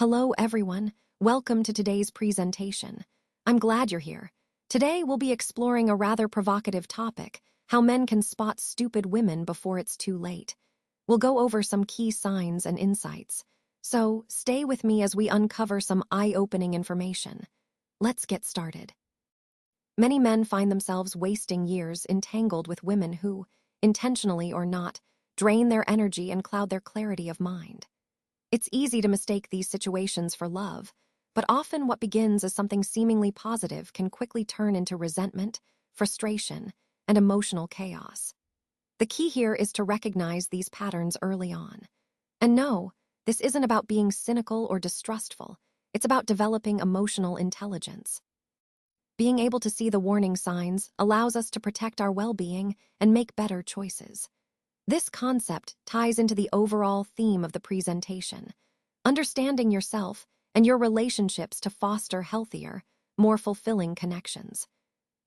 Hello, everyone. Welcome to today's presentation. I'm glad you're here. Today, we'll be exploring a rather provocative topic: how men can spot stupid women before it's too late. We'll go over some key signs and insights. So, stay with me as we uncover some eye-opening information. Let's get started. Many men find themselves wasting years entangled with women who, intentionally or not, drain their energy and cloud their clarity of mind. It's easy to mistake these situations for love, but often what begins as something seemingly positive can quickly turn into resentment, frustration, and emotional chaos. The key here is to recognize these patterns early on. And no, this isn't about being cynical or distrustful. It's about developing emotional intelligence. Being able to see the warning signs allows us to protect our well-being and make better choices. This concept ties into the overall theme of the presentation: understanding yourself and your relationships to foster healthier, more fulfilling connections.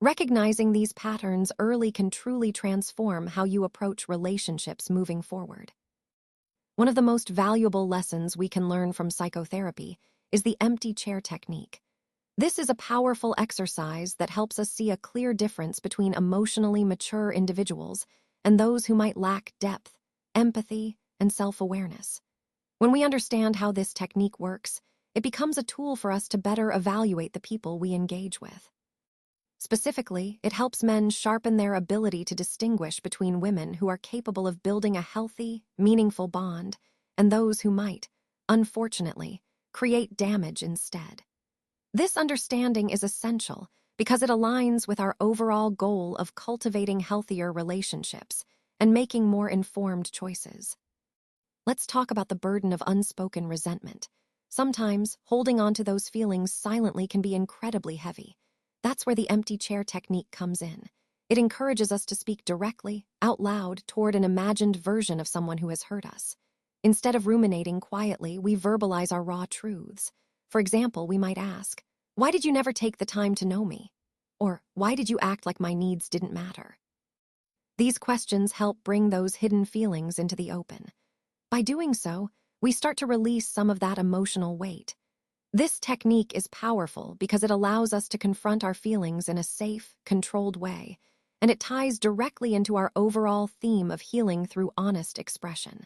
Recognizing these patterns early can truly transform how you approach relationships moving forward. One of the most valuable lessons we can learn from psychotherapy is the empty chair technique. This is a powerful exercise that helps us see a clear difference between emotionally mature individuals and those who might lack depth, empathy, and self-awareness. When we understand how this technique works, it becomes a tool for us to better evaluate the people we engage with. Specifically, it helps men sharpen their ability to distinguish between women who are capable of building a healthy, meaningful bond and those who might, unfortunately, create damage instead. This understanding is essential because it aligns with our overall goal of cultivating healthier relationships and making more informed choices. Let's talk about the burden of unspoken resentment. Sometimes, holding on to those feelings silently can be incredibly heavy. That's where the empty chair technique comes in. It encourages us to speak directly, out loud, toward an imagined version of someone who has hurt us. Instead of ruminating quietly, we verbalize our raw truths. For example, we might ask, "Why did you never take the time to know me?" Or, "Why did you act like my needs didn't matter?" These questions help bring those hidden feelings into the open. By doing so, we start to release some of that emotional weight. This technique is powerful because it allows us to confront our feelings in a safe, controlled way, and it ties directly into our overall theme of healing through honest expression.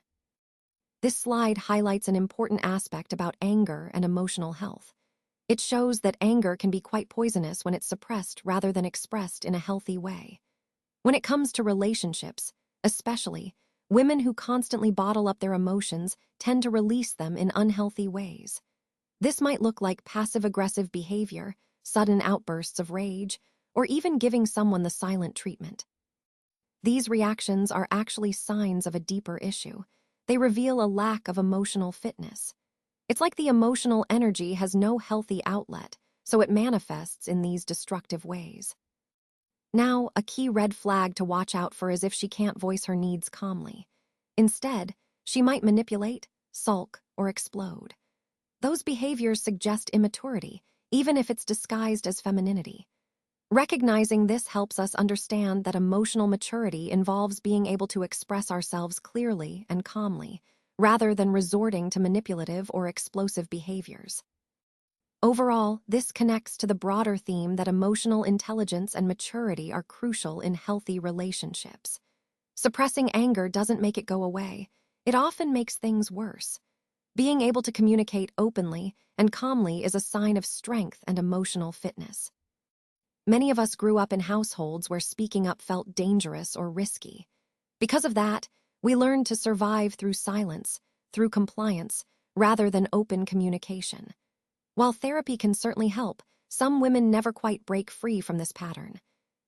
This slide highlights an important aspect about anger and emotional health. It shows that anger can be quite poisonous when it's suppressed rather than expressed in a healthy way. When it comes to relationships, especially, women who constantly bottle up their emotions tend to release them in unhealthy ways. This might look like passive-aggressive behavior, sudden outbursts of rage, or even giving someone the silent treatment. These reactions are actually signs of a deeper issue. They reveal a lack of emotional fitness. It's like the emotional energy has no healthy outlet, so it manifests in these destructive ways. Now, a key red flag to watch out for is if she can't voice her needs calmly. Instead, she might manipulate, sulk, or explode. Those behaviors suggest immaturity, even if it's disguised as femininity. Recognizing this helps us understand that emotional maturity involves being able to express ourselves clearly and calmly, rather than resorting to manipulative or explosive behaviors. Overall, this connects to the broader theme that emotional intelligence and maturity are crucial in healthy relationships. Suppressing anger doesn't make it go away. It often makes things worse. Being able to communicate openly and calmly is a sign of strength and emotional fitness. Many of us grew up in households where speaking up felt dangerous or risky. Because of that, we learned to survive through silence, through compliance, rather than open communication. While therapy can certainly help, some women never quite break free from this pattern.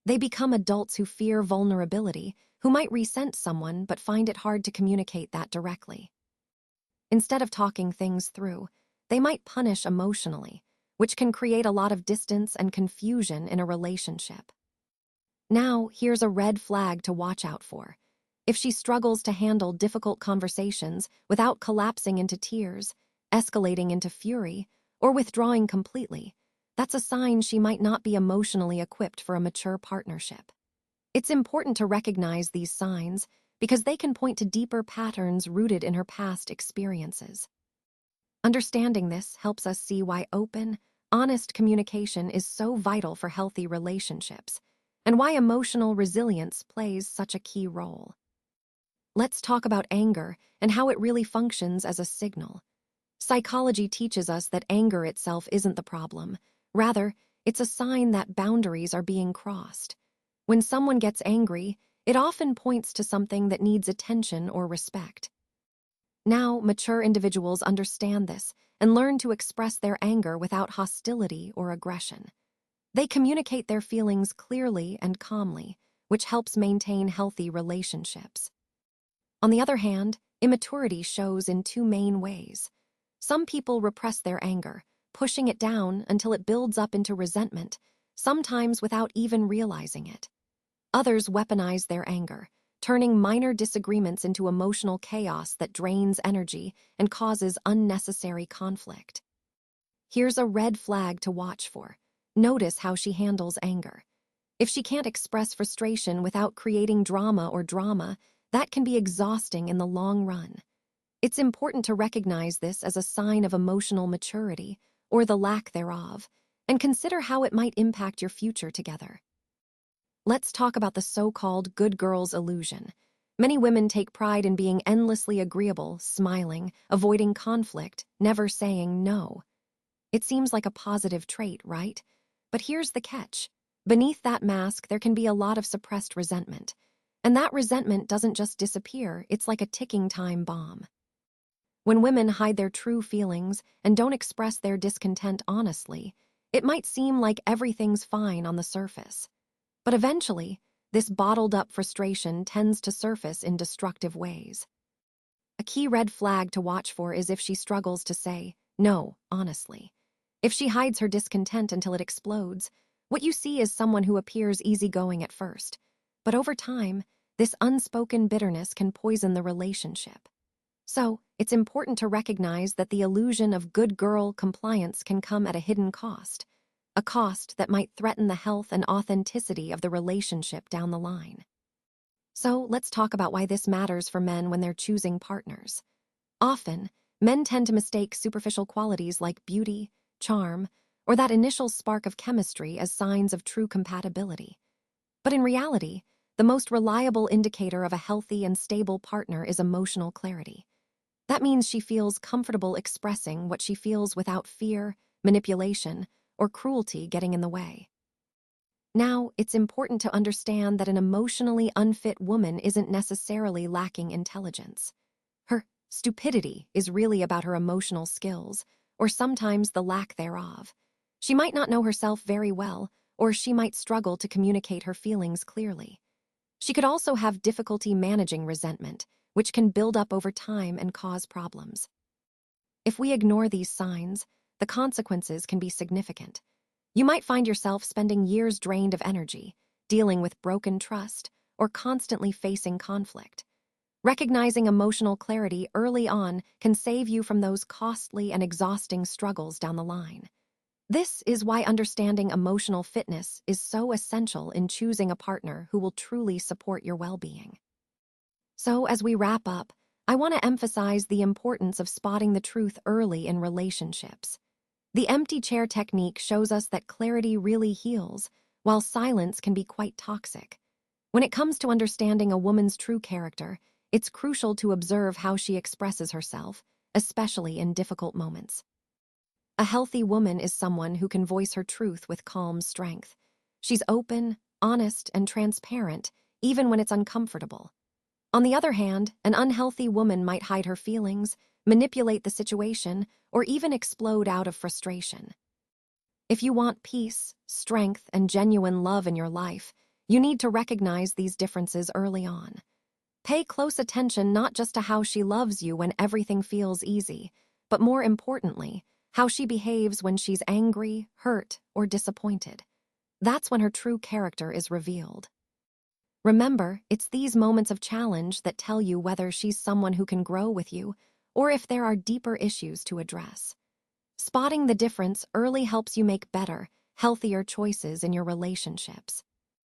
They become adults who fear vulnerability, who might resent someone but find it hard to communicate that directly. Instead of talking things through, they might punish emotionally, which can create a lot of distance and confusion in a relationship. Now, here's a red flag to watch out for. If she struggles to handle difficult conversations without collapsing into tears, escalating into fury, or withdrawing completely, that's a sign she might not be emotionally equipped for a mature partnership. It's important to recognize these signs because they can point to deeper patterns rooted in her past experiences. Understanding this helps us see why open, honest communication is so vital for healthy relationships, and why emotional resilience plays such a key role. Let's talk about anger and how it really functions as a signal. Psychology teaches us that anger itself isn't the problem. Rather, it's a sign that boundaries are being crossed. When someone gets angry, it often points to something that needs attention or respect. Now, mature individuals understand this and learn to express their anger without hostility or aggression. They communicate their feelings clearly and calmly, which helps maintain healthy relationships. On the other hand, immaturity shows in two main ways. Some people repress their anger, pushing it down until it builds up into resentment, sometimes without even realizing it. Others weaponize their anger, turning minor disagreements into emotional chaos that drains energy and causes unnecessary conflict. Here's a red flag to watch for. Notice how she handles anger. If she can't express frustration without creating drama, that can be exhausting in the long run. It's important to recognize this as a sign of emotional maturity, or the lack thereof, and consider how it might impact your future together. Let's talk about the so-called good girl's illusion. Many women take pride in being endlessly agreeable, smiling, avoiding conflict, never saying no. It seems like a positive trait, right? But here's the catch. Beneath that mask, there can be a lot of suppressed resentment. And that resentment doesn't just disappear, it's like a ticking time bomb. When women hide their true feelings and don't express their discontent honestly, it might seem like everything's fine on the surface. But eventually, this bottled-up frustration tends to surface in destructive ways. A key red flag to watch for is if she struggles to say no, honestly. If she hides her discontent until it explodes, what you see is someone who appears easygoing at first. But over time, this unspoken bitterness can poison the relationship. So, it's important to recognize that the illusion of good girl compliance can come at a hidden cost, a cost that might threaten the health and authenticity of the relationship down the line. So, let's talk about why this matters for men when they're choosing partners. Often, men tend to mistake superficial qualities like beauty, charm, or that initial spark of chemistry as signs of true compatibility. But in reality, the most reliable indicator of a healthy and stable partner is emotional clarity. That means she feels comfortable expressing what she feels without fear, manipulation, or cruelty getting in the way. Now, it's important to understand that an emotionally unfit woman isn't necessarily lacking intelligence. Her stupidity is really about her emotional skills, or sometimes the lack thereof. She might not know herself very well, or she might struggle to communicate her feelings clearly. She could also have difficulty managing resentment, which can build up over time and cause problems. If we ignore these signs, the consequences can be significant. You might find yourself spending years drained of energy, dealing with broken trust, or constantly facing conflict. Recognizing emotional clarity early on can save you from those costly and exhausting struggles down the line. This is why understanding emotional fitness is so essential in choosing a partner who will truly support your well-being. So, as we wrap up, I want to emphasize the importance of spotting the truth early in relationships. The empty chair technique shows us that clarity really heals, while silence can be quite toxic. When it comes to understanding a woman's true character, it's crucial to observe how she expresses herself, especially in difficult moments. A healthy woman is someone who can voice her truth with calm strength. She's open, honest, and transparent, even when it's uncomfortable. On the other hand, an unhealthy woman might hide her feelings, manipulate the situation, or even explode out of frustration. If you want peace, strength, and genuine love in your life, you need to recognize these differences early on. Pay close attention not just to how she loves you when everything feels easy, but more importantly, how she behaves when she's angry, hurt, or disappointed. That's when her true character is revealed. Remember, it's these moments of challenge that tell you whether she's someone who can grow with you or if there are deeper issues to address. Spotting the difference early helps you make better, healthier choices in your relationships.